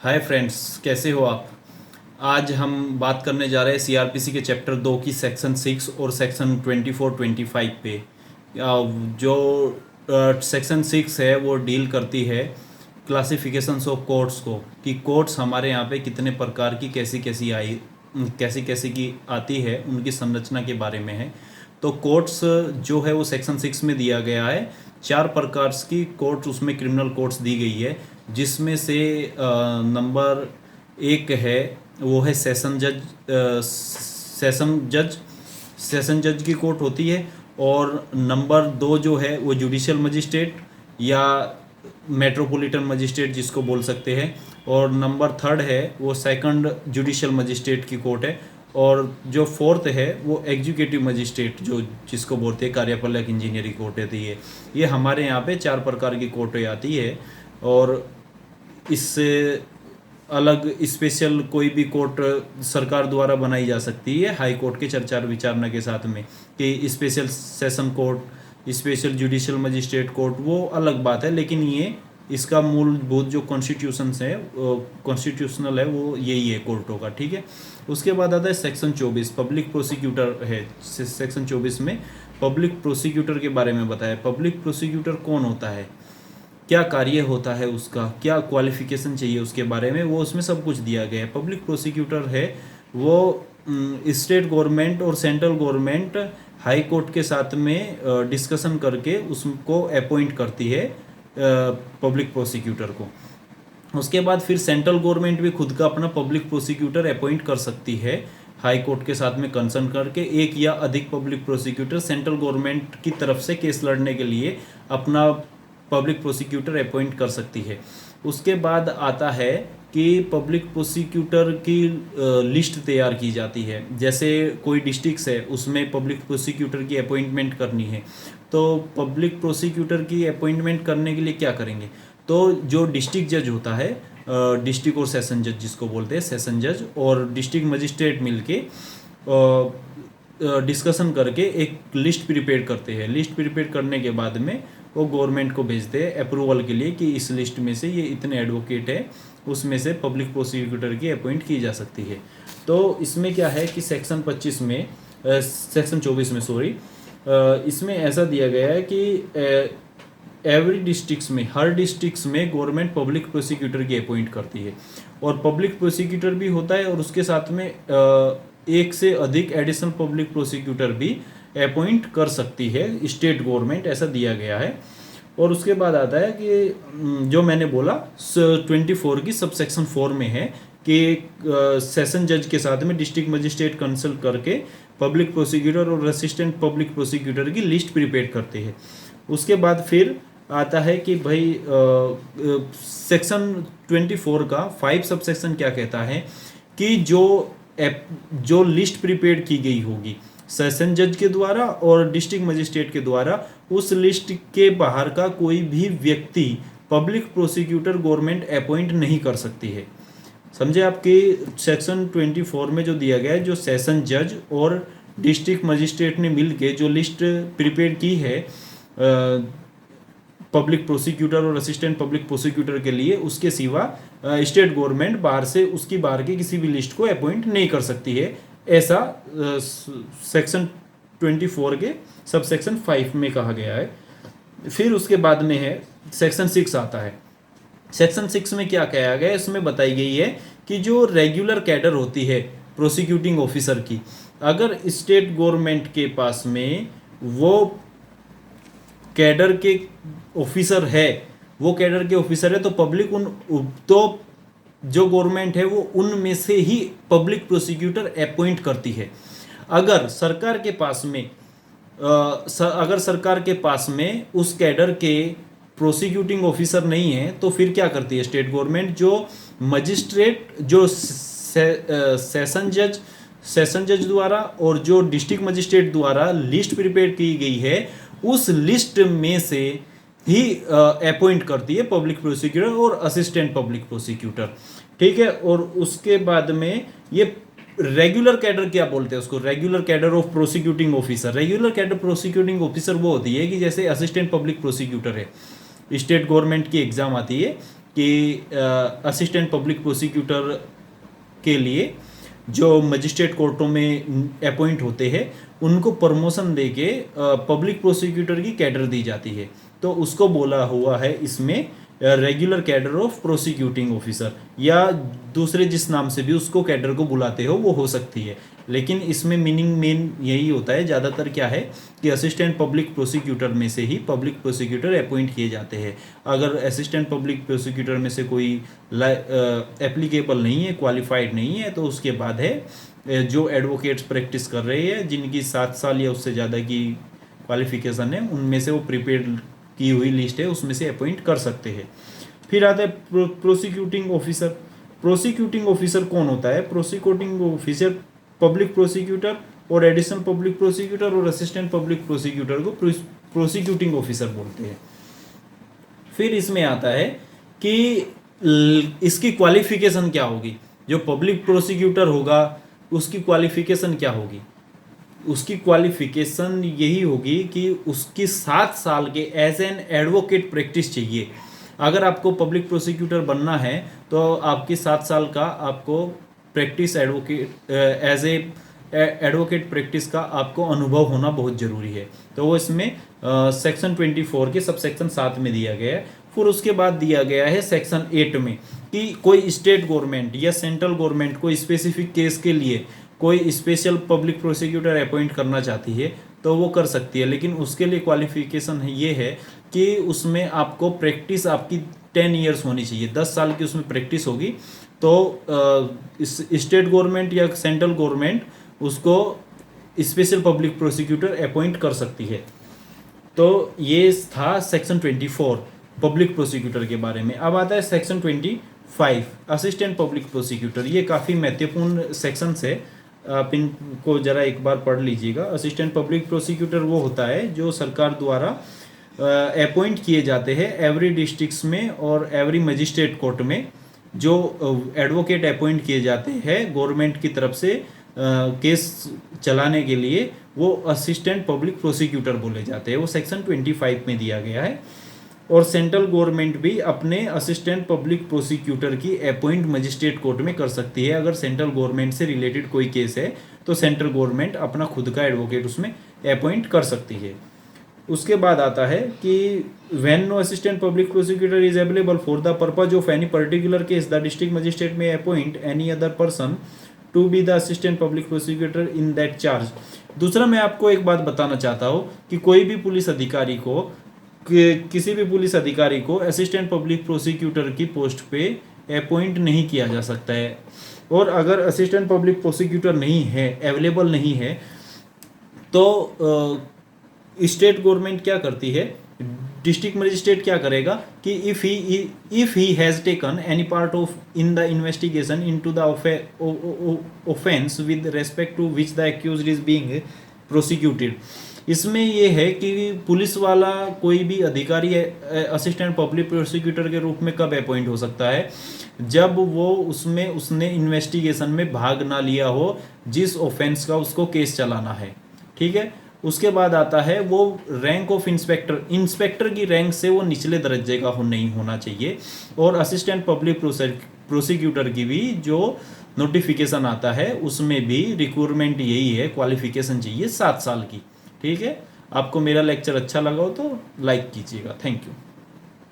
Hi friends, कैसे हो आप। आज हम बात करने जा रहे हैं सीआरपीसी के चैप्टर 2 की सेक्शन 6 और सेक्शन 24-25 पे। जो सेक्शन 6 है वो डील करती है क्लासिफिकेशंस ऑफ कोर्ट्स को, कि कोर्ट्स हमारे यहाँ पे कितने प्रकार की कैसी कैसी की आती है, उनकी संरचना के बारे में है। तो कोर्ट्स जो है वो सेक्शन 6 में दिया गया है। 4 प्रकार की कोर्ट्स उसमें क्रिमिनल कोर्ट्स दी गई है, जिसमें से नंबर 1 है वो है सेशन जज की कोर्ट होती है। और नंबर 2 जो है वो जुडिशियल मजिस्ट्रेट या मेट्रोपॉलिटन मजिस्ट्रेट जिसको बोल सकते हैं। और नंबर 3 है वो सेकंड जुडिशियल मजिस्ट्रेट की कोर्ट है। और जो 4th है वो एग्जीक्यूटिव मजिस्ट्रेट जो जिसको बोलते हैं कार्यपालक इंजीनियरिंग कोर्ट होती है। ये हमारे यहाँ पे 4 प्रकार की कोर्टें आती है। और इससे अलग स्पेशल कोई भी कोर्ट सरकार द्वारा बनाई जा सकती है हाई कोर्ट के चर्चा विचारणा के साथ में, कि special session court, special judicial magistrate court, वो अलग बात है। लेकिन ये इसका मूलभूत जो कॉन्स्टिट्यूशनल है वो यही है कोर्टों का, ठीक है। उसके बाद आता है सेक्शन 24, पब्लिक प्रोसिक्यूटर है। सेक्शन 24 में पब्लिक प्रोसिक्यूटर के बारे में बताया। पब्लिक प्रोसिक्यूटर कौन होता है, क्या कार्य होता है उसका, क्या क्वालिफिकेशन चाहिए उसके बारे में, वो उसमें सब कुछ दिया गया है। पब्लिक प्रोसिक्यूटर है वो स्टेट गवर्नमेंट और सेंट्रल गवर्नमेंट हाई कोर्ट के साथ में डिस्कशन करके उसको अपॉइंट करती है पब्लिक प्रोसिक्यूटर को। उसके बाद फिर सेंट्रल गवर्नमेंट भी खुद का अपना पब्लिक प्रोसिक्यूटर अपॉइंट कर सकती है हाई कोर्ट के साथ में कंसर्न करके। एक या अधिक पब्लिक प्रोसिक्यूटर सेंट्रल गवर्नमेंट की तरफ से केस लड़ने के लिए अपना पब्लिक प्रोसिक्यूटर अपॉइंट कर सकती है। उसके बाद आता है कि पब्लिक प्रोसिक्यूटर की लिस्ट तैयार की जाती है। जैसे कोई डिस्ट्रिक्ट है उसमें पब्लिक प्रोसिक्यूटर की अपॉइंटमेंट करनी है, तो पब्लिक प्रोसिक्यूटर की अपॉइंटमेंट करने के लिए क्या करेंगे, तो जो डिस्ट्रिक्ट जज होता है, डिस्ट्रिक्ट और सेशन जज जिसको बोलते हैं, सेशन जज और डिस्ट्रिक्ट मजिस्ट्रेट मिलके डिस्कशन करके एक लिस्ट प्रिपेयर करते हैं। लिस्ट प्रिपेयर करने के बाद में वो गवर्नमेंट को भेजते हैं अप्रूवल के लिए, कि इस लिस्ट में से ये इतने एडवोकेट है, उसमें से पब्लिक प्रोसिक्यूटर की अपॉइंट की जा सकती है। तो इसमें क्या है कि सेक्शन 24 में सेक्शन 24 में इसमें ऐसा दिया गया है कि एवरी डिस्ट्रिक्ट्स में, हर डिस्ट्रिक्ट्स में गवर्नमेंट पब्लिक प्रोसिक्यूटर की अपॉइंट करती है। और पब्लिक प्रोसिक्यूटर भी होता है और उसके साथ में एक से अधिक एडिशनल पब्लिक प्रोसिक्यूटर भी अपॉइंट कर सकती है स्टेट गवर्नमेंट, ऐसा दिया गया है। और उसके बाद आता है कि जो मैंने बोला 24 की सब सेक्शन 4 में है कि सेशन जज के साथ में डिस्ट्रिक्ट मजिस्ट्रेट कंसल्ट करके पब्लिक प्रोसिक्यूटर और असिस्टेंट पब्लिक प्रोसिक्यूटर की लिस्ट प्रिपेयर करते हैं। उसके बाद फिर आता है कि भाई सेक्शन 24 का 5 सब सेक्शन क्या कहता है कि जो लिस्ट प्रिपेयर की गई होगी सेशन जज के द्वारा और डिस्ट्रिक्ट मजिस्ट्रेट के द्वारा, उस लिस्ट के बाहर का कोई भी व्यक्ति पब्लिक प्रोसिक्यूटर गवर्नमेंट अपॉइंट नहीं कर सकती है। समझे आपके सेक्शन 24 में जो दिया गया है, जो सेशन जज और डिस्ट्रिक्ट मजिस्ट्रेट ने मिलके जो लिस्ट प्रिपेयर की है पब्लिक प्रोसिक्यूटर और असिस्टेंट पब्लिक प्रोसिक्यूटर के लिए, उसके सिवा स्टेट गवर्नमेंट बाहर से उसकी बाहर की किसी भी लिस्ट को अपॉइंट नहीं कर सकती है। ऐसा सेक्शन 24 के सब सेक्शन 5 में कहा गया है। फिर उसके बाद में है सेक्शन 6 आता है। सेक्शन 6 में क्या कहा गया है, इसमें बताई गई है कि जो रेगुलर कैडर होती है प्रोसिक्यूटिंग ऑफिसर की, अगर स्टेट गवर्नमेंट के पास में वो कैडर के ऑफिसर है, वो कैडर के ऑफिसर है, तो पब्लिक तो जो गवर्नमेंट है वो उनमें से ही पब्लिक प्रोसिक्यूटर अपॉइंट करती है। अगर सरकार के पास में उस कैडर के प्रोसिक्यूटिंग ऑफिसर नहीं है, तो फिर क्या करती है स्टेट गवर्नमेंट, जो मजिस्ट्रेट, जो सेशन जज द्वारा और जो डिस्ट्रिक्ट मजिस्ट्रेट द्वारा लिस्ट प्रिपेयर की गई है, उस लिस्ट में से ही अपॉइंट करती है पब्लिक प्रोसिक्यूटर और असिस्टेंट पब्लिक प्रोसिक्यूटर, ठीक है। और उसके बाद में ये रेगुलर कैडर क्या बोलते हैं उसको, regular cadre of prosecuting officer. Regular cadre prosecuting officer वो होती है कि जैसे असिस्टेंट पब्लिक प्रोसिक्यूटर है, स्टेट गवर्नमेंट की एग्जाम आती है कि असिस्टेंट पब्लिक प्रोसिक्यूटर के लिए जो मजिस्ट्रेट कोर्टों में अपॉइंट होते हैं उनको प्रमोशन देके पब्लिक प्रोसिक्यूटर की कैडर दी जाती है। तो उसको बोला हुआ है इसमें regular cadre of prosecuting officer, या दूसरे जिस नाम से भी उसको कैडर को बुलाते हो वो हो सकती है। लेकिन इसमें मीनिंग मेन यही होता है ज़्यादातर क्या है कि असिस्टेंट पब्लिक प्रोसिक्यूटर में से ही पब्लिक प्रोसिक्यूटर अपॉइंट किए जाते हैं। अगर असिस्टेंट पब्लिक प्रोसिक्यूटर में से कोई एप्लीकेबल नहीं है, क्वालिफाइड नहीं है, तो उसके बाद है जो एडवोकेट्स प्रैक्टिस कर रहे हैं जिनकी 7 साल या उससे ज़्यादा की क्वालिफिकेशन है, उनमें से वो प्रिपेयर की हुई लिस्ट है उसमें से अपॉइंट कर सकते हैं। फिर आता है प्रोसिक्यूटिंग ऑफिसर। प्रोसिक्यूटिंग ऑफिसर कौन होता है? प्रोसिक्यूटिंग ऑफिसर पब्लिक प्रोसिक्यूटर और एडिशनल पब्लिक प्रोसिक्यूटर और असिस्टेंट पब्लिक प्रोसिक्यूटर को प्रोसिक्यूटिंग ऑफिसर बोलते हैं। फिर इसमें आता है कि इसकी क्वालिफिकेशन क्या होगी। जो पब्लिक प्रोसिक्यूटर होगा उसकी क्वालिफिकेशन क्या होगी? उसकी क्वालिफिकेशन यही होगी कि उसकी 7 साल के एज एन एडवोकेट प्रैक्टिस चाहिए। अगर आपको पब्लिक प्रोसिक्यूटर बनना है तो आपकी 7 साल का आपको practice advocate as a advocate practice का आपको अनुभव होना बहुत ज़रूरी है। तो वो इसमें सेक्शन 24 के सब सेक्शन 7 में दिया गया है। फिर उसके बाद दिया गया है सेक्शन 8 में कि कोई स्टेट गवर्नमेंट या सेंट्रल गवर्नमेंट को स्पेसिफिक केस के लिए कोई स्पेशल पब्लिक प्रोसिक्यूटर अपॉइंट करना चाहती है तो वो कर सकती है। लेकिन उसके लिए क्वालिफिकेशन ये है कि उसमें आपको प्रैक्टिस आपकी 10 ईयर्स होनी चाहिए, 10 साल की उसमें प्रैक्टिस होगी। तो स्टेट गवर्नमेंट या सेंट्रल गवर्नमेंट उसको स्पेशल पब्लिक प्रोसिक्यूटर अपॉइंट कर सकती है। तो ये था सेक्शन 24 पब्लिक प्रोसिक्यूटर के बारे में। अब आता है सेक्शन 25 असिस्टेंट पब्लिक प्रोसिक्यूटर। ये काफ़ी महत्वपूर्ण सेक्शन है, आप इनको ज़रा एक बार पढ़ लीजिएगा। असिस्टेंट पब्लिक प्रोसिक्यूटर वो होता है जो सरकार द्वारा अपॉइंट किए जाते हैं एवरी डिस्ट्रिक्ट्स में और एवरी मजिस्ट्रेट कोर्ट में। जो एडवोकेट अपॉइंट किए जाते हैं गवर्नमेंट की तरफ से केस चलाने के लिए, वो असिस्टेंट पब्लिक प्रोसिक्यूटर बोले जाते हैं। वो सेक्शन 25 में दिया गया है। और सेंट्रल गवर्नमेंट भी अपने असिस्टेंट पब्लिक प्रोसिक्यूटर की अपॉइंट मजिस्ट्रेट कोर्ट में कर सकती है। अगर सेंट्रल गवर्नमेंट से रिलेटेड कोई केस है तो सेंट्रल गवर्नमेंट अपना खुद का एडवोकेट उसमें अपॉइंट कर सकती है। उसके बाद आता है कि when no assistant public prosecutor is available for the purpose of any particular case the district magistrate may appoint any other person to be the assistant public prosecutor in that charge. दूसरा मैं आपको एक बात बताना चाहता हूँ कि कोई भी पुलिस अधिकारी को किसी भी पुलिस अधिकारी को असिस्टेंट पब्लिक प्रोसिक्यूटर की पोस्ट पे अपॉइंट नहीं किया जा सकता है। और अगर असिस्टेंट पब्लिक प्रोसिक्यूटर नहीं है, अवेलेबल नहीं है, तो स्टेट गवर्नमेंट क्या करती है, डिस्ट्रिक्ट मजिस्ट्रेट क्या करेगा कि if he has taken any part of in the investigation into the offence with respect to which the accused is being prosecuted. इसमें ये है कि पुलिस वाला कोई भी अधिकारी असिस्टेंट पब्लिक प्रोसिक्यूटर के रूप में कब अपॉइंट हो सकता है, जब वो उसने इन्वेस्टिगेशन में भाग ना लिया हो जिस ऑफेंस का उसको केस चलाना है। ठीक है। उसके बाद आता है वो रैंक ऑफ इंस्पेक्टर की रैंक से वो निचले दर्जे का नहीं होना चाहिए। और असिस्टेंट पब्लिक प्रोसिक्यूटर की भी जो नोटिफिकेशन आता है उसमें भी रिक्वायरमेंट यही है, क्वालिफिकेशन चाहिए 7 साल की। ठीक है। आपको मेरा लेक्चर अच्छा लगा हो तो लाइक कीजिएगा। Thank you.